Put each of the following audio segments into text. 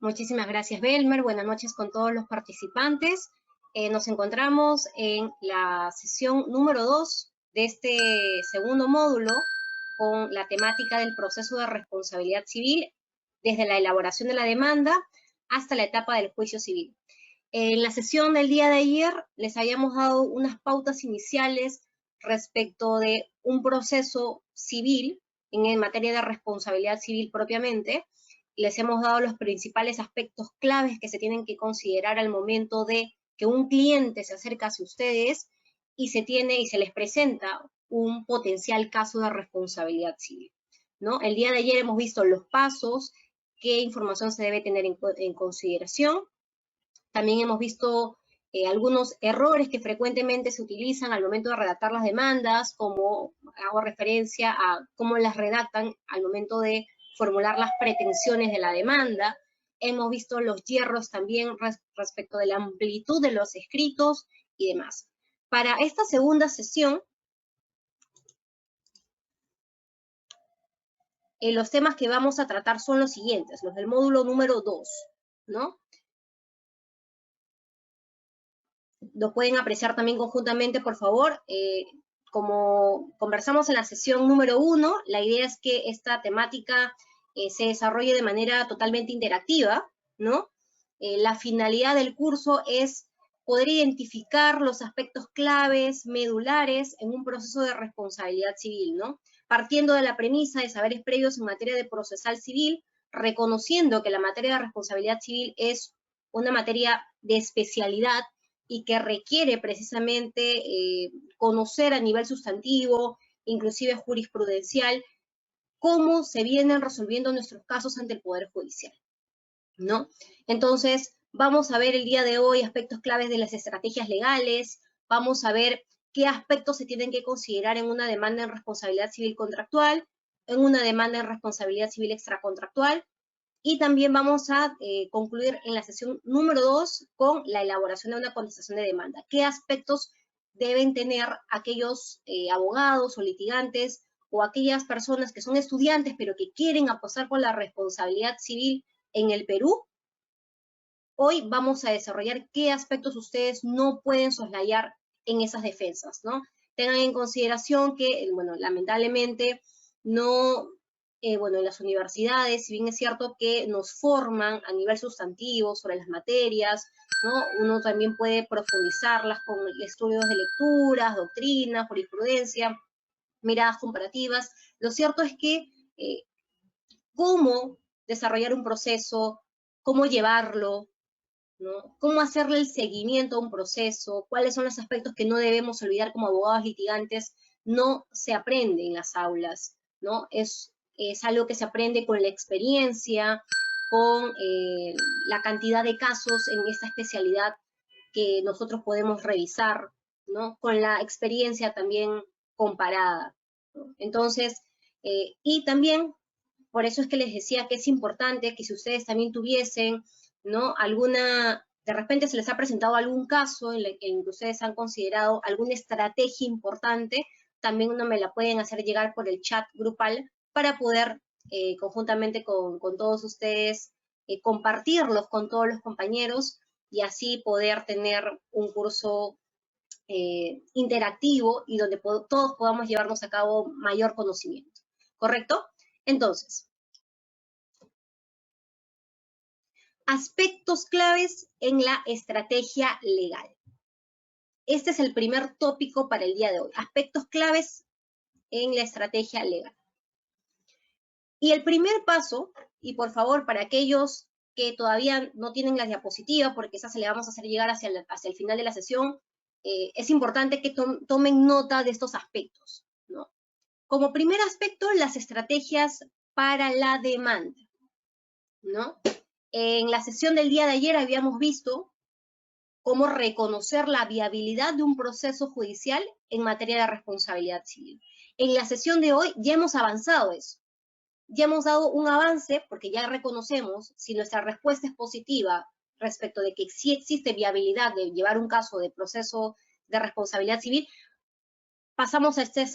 Muchísimas gracias, Belmer. Buenas noches con todos los participantes. Nos encontramos en la sesión número 2 de este segundo módulo con la temática del proceso de responsabilidad civil desde la elaboración de la demanda hasta la etapa del juicio civil. En la sesión del día de ayer les habíamos dado unas pautas iniciales respecto de un proceso civil en materia de responsabilidad civil propiamente. Les hemos dado los principales aspectos claves que se tienen que considerar al momento de que un cliente se acerca hacia ustedes y se les presenta un potencial caso de responsabilidad civil, ¿no? El día de ayer hemos visto los pasos, qué información se debe tener en consideración. También hemos visto algunos errores que frecuentemente se utilizan al momento de redactar las demandas, como hago referencia a cómo las redactan al momento de formular las pretensiones de la demanda. Hemos visto los hierros también respecto de la amplitud de los escritos y demás. Para esta segunda sesión, los temas que vamos a tratar son los siguientes, los del módulo número 2, ¿no? Lo pueden apreciar también conjuntamente, por favor. Como conversamos en la sesión número 1, la idea es que esta temática se desarrolle de manera totalmente interactiva, ¿no? La finalidad del curso es poder identificar los aspectos claves, medulares, en un proceso de responsabilidad civil, ¿no? Partiendo de la premisa de saberes previos en materia de procesal civil, reconociendo que la materia de responsabilidad civil es una materia de especialidad y que requiere precisamente conocer a nivel sustantivo, inclusive jurisprudencial, cómo se vienen resolviendo nuestros casos ante el Poder Judicial, ¿no? Entonces, vamos a ver el día de hoy aspectos claves de las estrategias legales, vamos a ver qué aspectos se tienen que considerar en una demanda en responsabilidad civil contractual, en una demanda en responsabilidad civil extracontractual, y también vamos a concluir en la sesión número 2 con la elaboración de una contestación de demanda. ¿Qué aspectos deben tener aquellos abogados o litigantes o aquellas personas que son estudiantes pero que quieren apostar por la responsabilidad civil en el Perú? Hoy vamos a desarrollar qué aspectos ustedes no pueden soslayar en esas defensas, ¿no? Tengan en consideración que, bueno, lamentablemente no... bueno, en las universidades, si bien es cierto que nos forman a nivel sustantivo sobre las materias, ¿no? Uno también puede profundizarlas con estudios de lecturas, doctrinas, jurisprudencia, miradas comparativas. Lo cierto es que cómo desarrollar un proceso, cómo llevarlo, ¿no? Cómo hacerle el seguimiento a un proceso, cuáles son los aspectos que no debemos olvidar como abogados litigantes, no se aprende en las aulas, ¿no? Es algo que se aprende con la experiencia, con la cantidad de casos en esta especialidad que nosotros podemos revisar, ¿no? Con la experiencia también comparada, ¿no? Entonces, y también, por eso es que les decía que es importante que si ustedes también tuviesen, ¿no? De repente se les ha presentado algún caso en el que ustedes han considerado alguna estrategia importante, también no me la pueden hacer llegar por el chat grupal para poder conjuntamente con todos ustedes compartirlos con todos los compañeros y así poder tener un curso interactivo y donde todos podamos llevarnos a cabo mayor conocimiento, ¿correcto? Entonces, aspectos claves en la estrategia legal. Este es el primer tópico para el día de hoy, aspectos claves en la estrategia legal. Y el primer paso, y por favor, para aquellos que todavía no tienen las diapositivas, porque esas se le vamos a hacer llegar hacia el final de la sesión, es importante que tomen nota de estos aspectos, ¿no? Como primer aspecto, las estrategias para la demanda, ¿no? En la sesión del día de ayer habíamos visto cómo reconocer la viabilidad de un proceso judicial en materia de responsabilidad civil. En la sesión de hoy ya hemos avanzado eso. Ya hemos dado un avance porque ya reconocemos si nuestra respuesta es positiva respecto de que sí existe viabilidad de llevar un caso de proceso de responsabilidad civil, pasamos a esta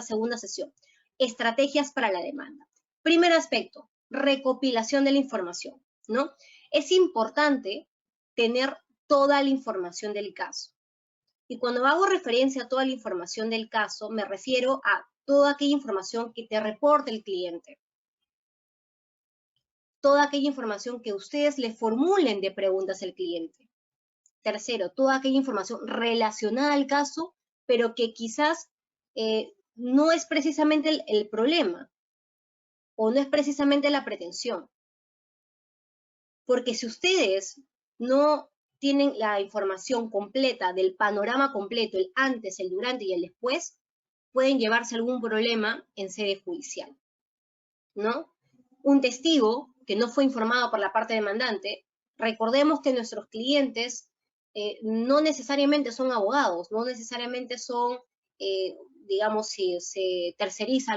segunda sesión. Estrategias para la demanda. Primer aspecto, recopilación de la información. ¿no? Es importante tener toda la información del caso. Y cuando hago referencia a toda la información del caso, me refiero a toda aquella información que te reporte el cliente. Toda aquella información que ustedes le formulen de preguntas al cliente. Tercero, toda aquella información relacionada al caso, pero que quizás no es precisamente el problema o no es precisamente la pretensión. Porque si ustedes no tienen la información completa del panorama completo, el antes, el durante y el después, pueden llevarse algún problema en sede judicial, ¿no? Un testigo que no fue informado por la parte demandante, recordemos que nuestros clientes no necesariamente son abogados, no necesariamente son, digamos, si se terceriza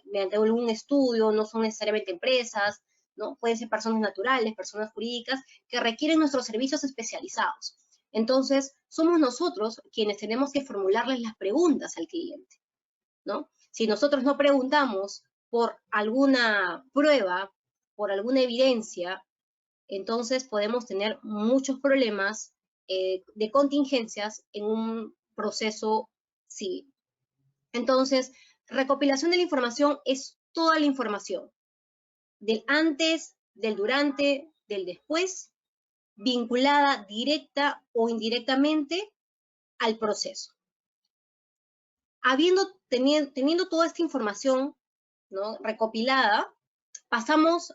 mediante algún estudio, no son necesariamente empresas, ¿no? Pueden ser personas naturales, personas jurídicas, que requieren nuestros servicios especializados. Entonces, somos nosotros quienes tenemos que formularles las preguntas al cliente, ¿no? Si nosotros no preguntamos por alguna prueba, por alguna evidencia, entonces podemos tener muchos problemas de contingencias en un proceso civil. Entonces, recopilación de la información es toda la información, del antes, del durante, del después, vinculada directa o indirectamente al proceso. Teniendo toda esta información, ¿no?, recopilada, pasamos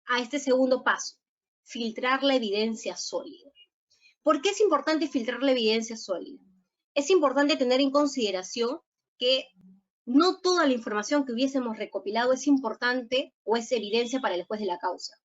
a este segundo paso, filtrar la evidencia sólida. ¿Por qué es importante filtrar la evidencia sólida? Es importante tener en consideración que no toda la información que hubiésemos recopilado es importante o es evidencia para el juez de la causa.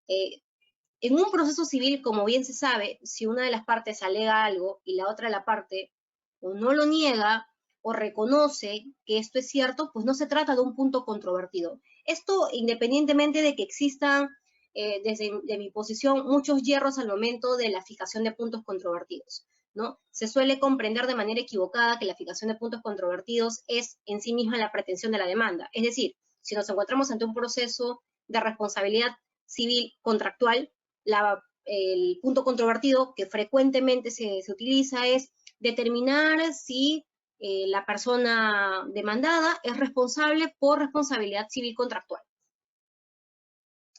En un proceso civil, como bien se sabe, si una de las partes alega algo y la otra parte o no lo niega o reconoce que esto es cierto, pues no se trata de un punto controvertido. Esto independientemente de que existan, desde mi posición, muchos hierros al momento de la fijación de puntos controvertidos, ¿no? Se suele comprender de manera equivocada que la fijación de puntos controvertidos es en sí misma la pretensión de la demanda. Es decir, si nos encontramos ante un proceso de responsabilidad civil contractual, el punto controvertido que frecuentemente se utiliza es determinar si la persona demandada es responsable por responsabilidad civil contractual.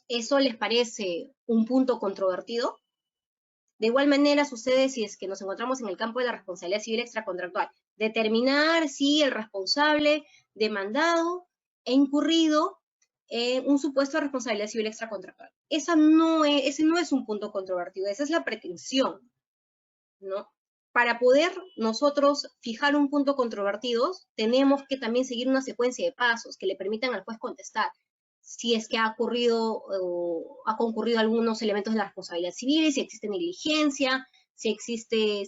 ¿Eso les parece un punto controvertido? De igual manera sucede si es que nos encontramos en el campo de la responsabilidad civil extracontractual. Determinar si el responsable demandado ha incurrido en un supuesto de responsabilidad civil extracontractual. Ese no es un punto controvertido, esa es la pretensión, ¿no? Para poder nosotros fijar un punto controvertido, tenemos que también seguir una secuencia de pasos que le permitan al juez contestar si es que ha ocurrido o ha concurrido algunos elementos de la responsabilidad civil, si existe negligencia, si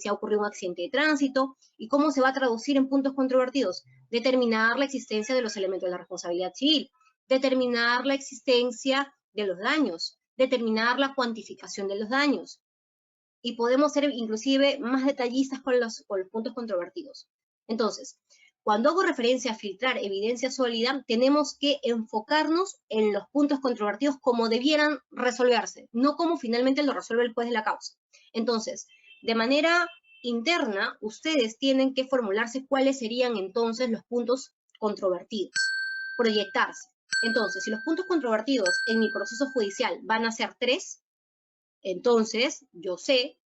ha ocurrido un accidente de tránsito, y cómo se va a traducir en puntos controvertidos. Determinar la existencia de los elementos de la responsabilidad civil, determinar la existencia de los daños, determinar la cuantificación de los daños, y podemos ser inclusive más detallistas con los puntos controvertidos. Entonces, cuando hago referencia a filtrar evidencia sólida, tenemos que enfocarnos en los puntos controvertidos como debieran resolverse, no como finalmente lo resuelve el juez de la causa. Entonces, de manera interna, ustedes tienen que formularse cuáles serían entonces los puntos controvertidos, proyectarse. Entonces, si los puntos controvertidos en mi proceso judicial van a ser 3, entonces yo sé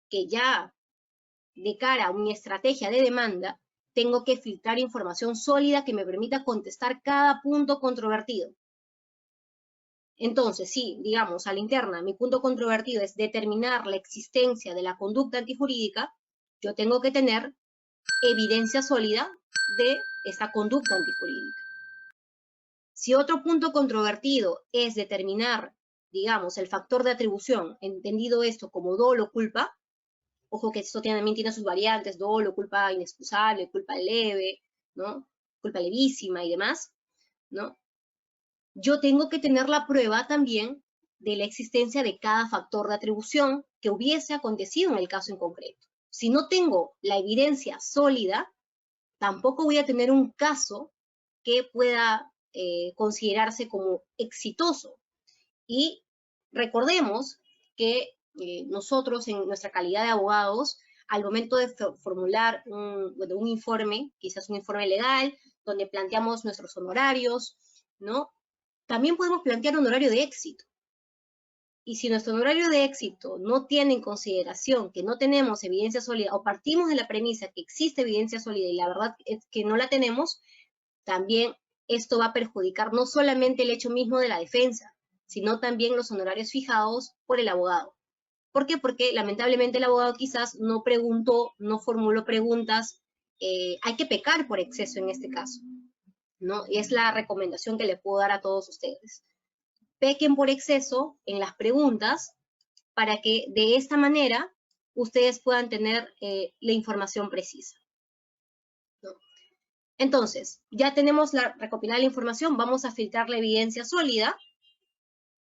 que ya de cara a mi estrategia de demanda, tengo que filtrar información sólida que me permita contestar cada punto controvertido. Entonces, si, digamos, a la interna, mi punto controvertido es determinar la existencia de la conducta antijurídica, yo tengo que tener evidencia sólida de esa conducta antijurídica. Si otro punto controvertido es determinar, digamos, el factor de atribución, entendido esto como dolo o culpa, ojo que esto también tiene sus variantes, dolo, culpa inexcusable, culpa leve, ¿no? Culpa levísima y demás, ¿no? Yo tengo que tener la prueba también de la existencia de cada factor de atribución que hubiese acontecido en el caso en concreto. Si no tengo la evidencia sólida, tampoco voy a tener un caso que pueda considerarse como exitoso. Y Recordemos que nosotros, en nuestra calidad de abogados, al momento de formular un informe, quizás un informe legal, donde planteamos nuestros honorarios, ¿no? También podemos plantear un horario de éxito. Y si nuestro honorario de éxito no tiene en consideración que no tenemos evidencia sólida, o partimos de la premisa que existe evidencia sólida y la verdad es que no la tenemos, también esto va a perjudicar no solamente el hecho mismo de la defensa, sino también los honorarios fijados por el abogado. ¿Por qué? Porque lamentablemente el abogado quizás no preguntó, no formuló preguntas. Hay que pecar por exceso en este caso, ¿no? Y es la recomendación que le puedo dar a todos ustedes. Pequen por exceso en las preguntas para que de esta manera ustedes puedan tener la información precisa, ¿no? Entonces, ya tenemos recopilada la información, vamos a filtrar la evidencia sólida.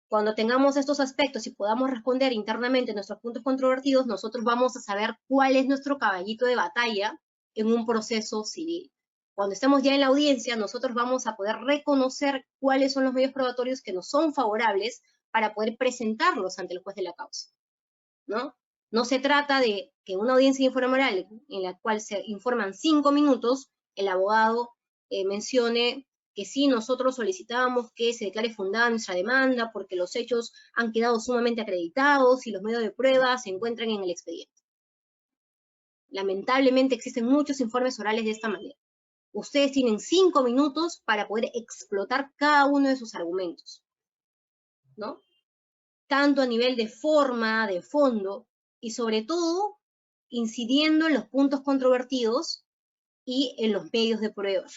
Cuando tengamos estos aspectos y podamos responder internamente nuestros puntos controvertidos, nosotros vamos a saber cuál es nuestro caballito de batalla en un proceso civil. Cuando estemos ya en la audiencia, nosotros vamos a poder reconocer cuáles son los medios probatorios que nos son favorables para poder presentarlos ante el juez de la causa, ¿no? No se trata de que una audiencia de informe oral en la cual se informan 5 minutos, el abogado mencione que sí, nosotros solicitábamos que se declare fundada nuestra demanda porque los hechos han quedado sumamente acreditados y los medios de prueba se encuentran en el expediente. Lamentablemente existen muchos informes orales de esta manera. Ustedes tienen 5 minutos para poder explotar cada uno de sus argumentos, ¿no? Tanto a nivel de forma, de fondo, y sobre todo incidiendo en los puntos controvertidos y en los medios de prueba.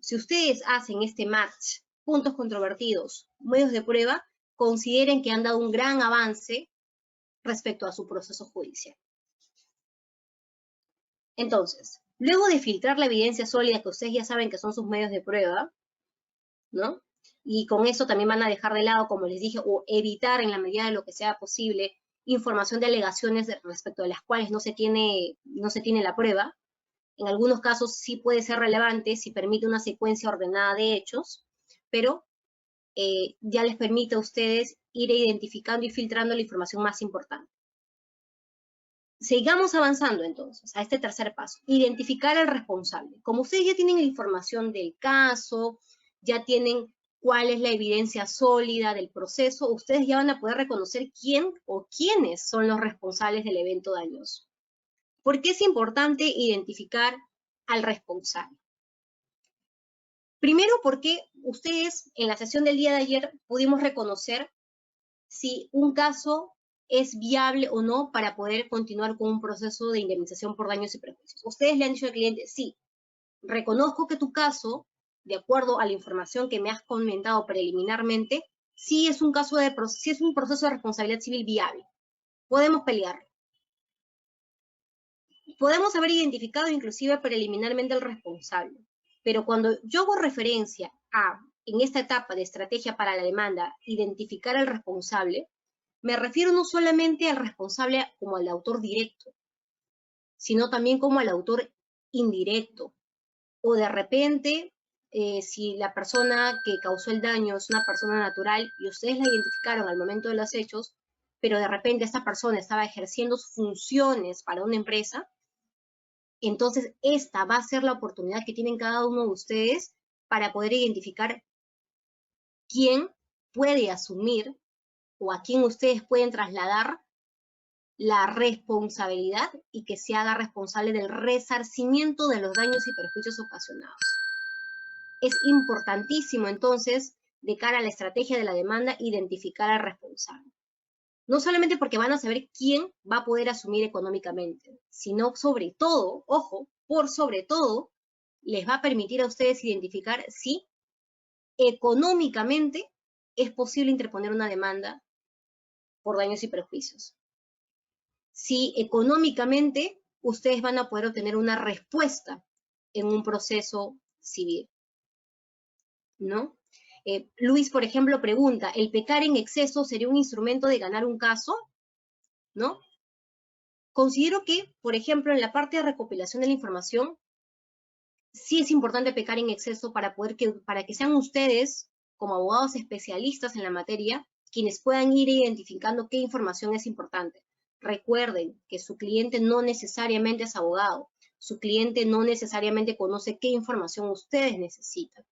Si ustedes hacen este match, puntos controvertidos, medios de prueba, consideren que han dado un gran avance respecto a su proceso judicial. Entonces, luego de filtrar la evidencia sólida, que ustedes ya saben que son sus medios de prueba, ¿no? Y con eso también van a dejar de lado, como les dije, o evitar en la medida de lo que sea posible información de alegaciones respecto de las cuales no se tiene la prueba. En algunos casos sí puede ser relevante si permite una secuencia ordenada de hechos, pero ya les permite a ustedes ir identificando y filtrando la información más importante. Sigamos avanzando entonces a este tercer paso, identificar al responsable. Como ustedes ya tienen la información del caso, ya tienen cuál es la evidencia sólida del proceso, ustedes ya van a poder reconocer quién o quiénes son los responsables del evento dañoso. ¿Por qué es importante identificar al responsable? Primero, porque ustedes en la sesión del día de ayer pudimos reconocer si un caso es viable o no para poder continuar con un proceso de indemnización por daños y perjuicios. Ustedes le han dicho al cliente, sí, reconozco que tu caso, de acuerdo a la información que me has comentado preliminarmente, sí es un caso de, sí es un proceso de responsabilidad civil viable. Podemos pelear. Podemos haber identificado inclusive preliminarmente al responsable, pero cuando yo hago referencia a, en esta etapa de estrategia para la demanda, identificar al responsable, me refiero no solamente al responsable como al autor directo, sino también como al autor indirecto. O de repente, si la persona que causó el daño es una persona natural y ustedes la identificaron al momento de los hechos, pero de repente esta persona estaba ejerciendo sus funciones para una empresa, entonces esta va a ser la oportunidad que tienen cada uno de ustedes para poder identificar quién puede asumir o a quién ustedes pueden trasladar la responsabilidad y que se haga responsable del resarcimiento de los daños y perjuicios ocasionados. Es importantísimo entonces, de cara a la estrategia de la demanda, identificar al responsable. No solamente porque van a saber quién va a poder asumir económicamente, sino sobre todo, ojo, por sobre todo, les va a permitir a ustedes identificar si económicamente es posible interponer una demanda por daños y perjuicios. Si económicamente ustedes van a poder obtener una respuesta en un proceso civil, ¿no? Luis, por ejemplo, pregunta, ¿el pecar en exceso sería un instrumento de ganar un caso? ¿No? Considero que, por ejemplo, en la parte de recopilación de la información, sí es importante pecar en exceso para que sean ustedes, como abogados especialistas en la materia, quienes puedan ir identificando qué información es importante. Recuerden que su cliente no necesariamente es abogado, su cliente no necesariamente conoce qué información ustedes necesitan.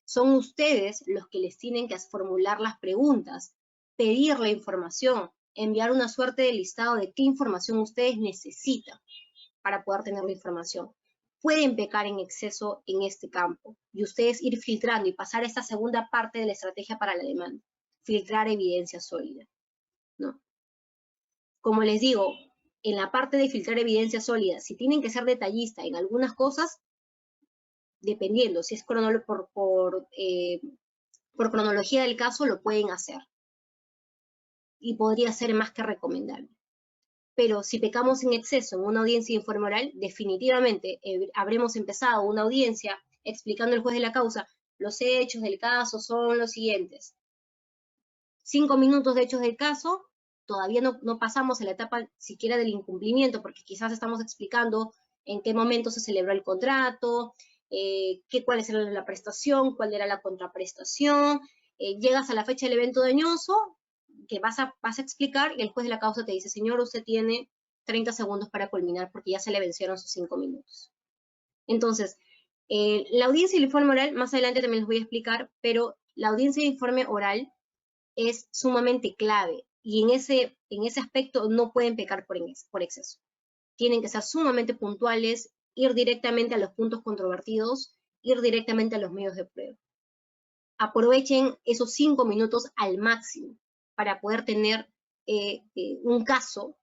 Son ustedes los que les tienen que formular las preguntas, pedir la información, enviar una suerte de listado de qué información ustedes necesitan para poder tener la información. Pueden pecar en exceso en este campo y ustedes ir filtrando y pasar a esta segunda parte de la estrategia para la demanda, filtrar evidencia sólida, ¿no? Como les digo, en la parte de filtrar evidencia sólida, si tienen que ser detallista en algunas cosas, dependiendo, si es por cronología del caso, lo pueden hacer. Y podría ser más que recomendable. Pero si pecamos en exceso en una audiencia de informe oral, definitivamente habremos empezado una audiencia explicando al juez de la causa, los hechos del caso son los siguientes. 5 minutos de hechos del caso, todavía no pasamos a la etapa siquiera del incumplimiento, porque quizás estamos explicando en qué momento se celebró el contrato, cuál era la prestación, cuál era la contraprestación, llegas a la fecha del evento dañoso, que vas a explicar, y el juez de la causa te dice, señor, usted tiene 30 segundos para culminar, porque ya se le vencieron sus 5 minutos. Entonces, la audiencia y el informe oral, más adelante también les voy a explicar, pero la audiencia y el informe oral es sumamente clave, y en ese aspecto no pueden pecar por exceso. Tienen que ser sumamente puntuales, ir directamente a los puntos controvertidos, ir directamente a los medios de prueba. Aprovechen esos 5 minutos al máximo para poder tener un caso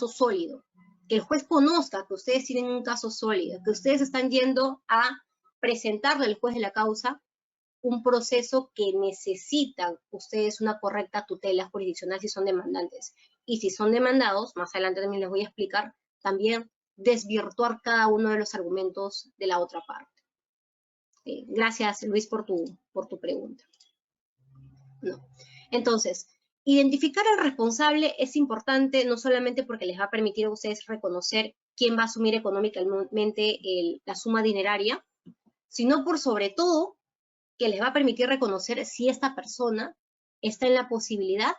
sólido. Que el juez conozca que ustedes tienen un caso sólido, que ustedes están yendo a presentarle al juez de la causa un proceso que necesitan ustedes una correcta tutela jurisdiccional si son demandantes. Y si son demandados, más adelante también les voy a explicar, también desvirtuar cada uno de los argumentos de la otra parte. Gracias, Luis, por tu pregunta. No. Entonces, identificar al responsable es importante no solamente porque les va a permitir a ustedes reconocer quién va a asumir económicamente la suma dineraria, sino por sobre todo que les va a permitir reconocer si esta persona está en la posibilidad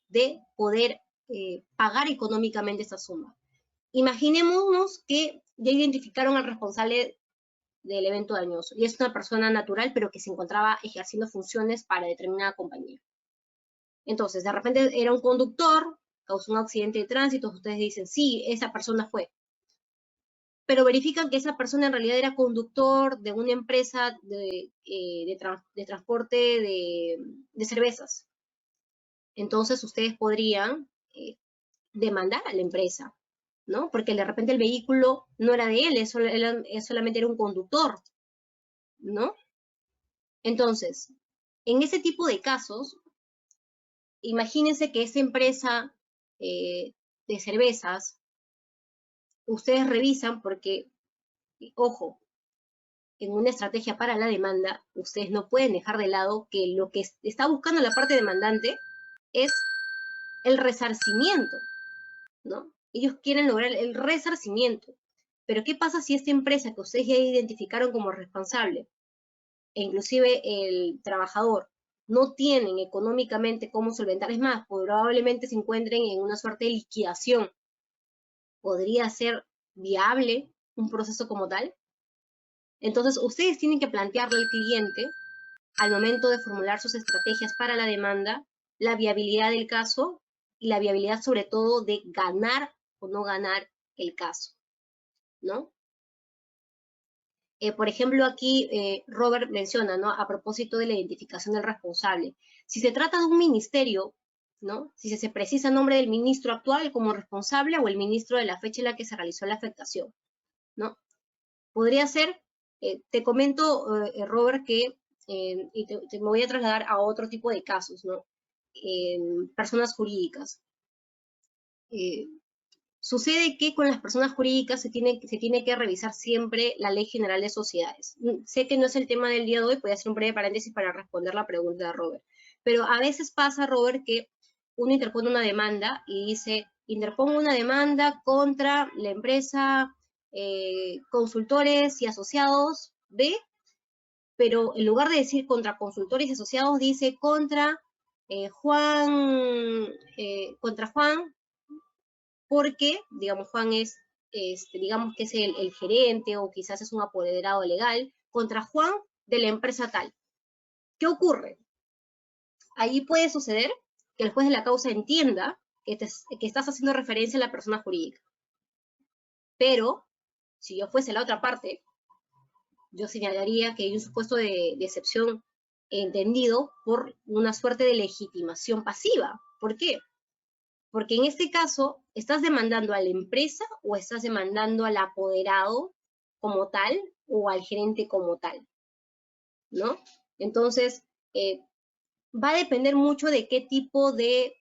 de poder pagar económicamente esta suma. Imaginémonos que ya identificaron al responsable del evento dañoso y es una persona natural pero que se encontraba ejerciendo funciones para determinada compañía. Entonces, de repente era un conductor, causó un accidente de tránsito, ustedes dicen, sí, esa persona fue. Pero verifican que esa persona en realidad era conductor de una empresa de transporte de cervezas. Entonces, ustedes podrían demandar a la empresa, ¿no? Porque de repente el vehículo no era de él, solamente era un conductor, ¿no? Entonces, en ese tipo de casos, imagínense que esa empresa de cervezas, ustedes revisan porque, ojo, en una estrategia para la demanda, ustedes no pueden dejar de lado que lo que está buscando la parte demandante es el resarcimiento, ¿no? Ellos quieren lograr el resarcimiento. Pero ¿qué pasa si esta empresa que ustedes ya identificaron como responsable, e inclusive el trabajador, no tienen económicamente cómo solventar? Es más, probablemente se encuentren en una suerte de liquidación. ¿Podría ser viable un proceso como tal? Entonces, ustedes tienen que plantearle al cliente, al momento de formular sus estrategias para la demanda, la viabilidad del caso y la viabilidad sobre todo de ganar o no ganar el caso, ¿no? Por ejemplo, aquí Robert menciona, ¿no? A propósito de la identificación del responsable. Si se trata de un ministerio, ¿no? Si se precisa el nombre del ministro actual como responsable o el ministro de la fecha en la que se realizó la afectación, ¿no? Podría ser, te comento, Robert, que, y me voy a trasladar a otro tipo de casos, ¿no? Personas jurídicas. Sucede que con las personas jurídicas se tiene que revisar siempre la Ley General de Sociedades. Sé que no es el tema del día de hoy, voy a hacer un breve paréntesis para responder la pregunta de Robert. Pero a veces pasa, Robert, que uno interpone una demanda y dice, interpongo una demanda contra la empresa Consultores y Asociados B, pero en lugar de decir contra Consultores y Asociados, dice contra contra Juan, porque, digamos, Juan es, digamos que es el gerente o quizás es un apoderado legal, contra Juan de la empresa tal. ¿Qué ocurre? Ahí puede suceder que el juez de la causa entienda que estás haciendo referencia a la persona jurídica. Pero, si yo fuese la otra parte, yo señalaría que hay un supuesto de excepción entendido por una suerte de legitimación pasiva. ¿Por qué? Porque en este caso, ¿estás demandando a la empresa o estás demandando al apoderado como tal o al gerente como tal? ¿No? Entonces, va a depender mucho de qué tipo de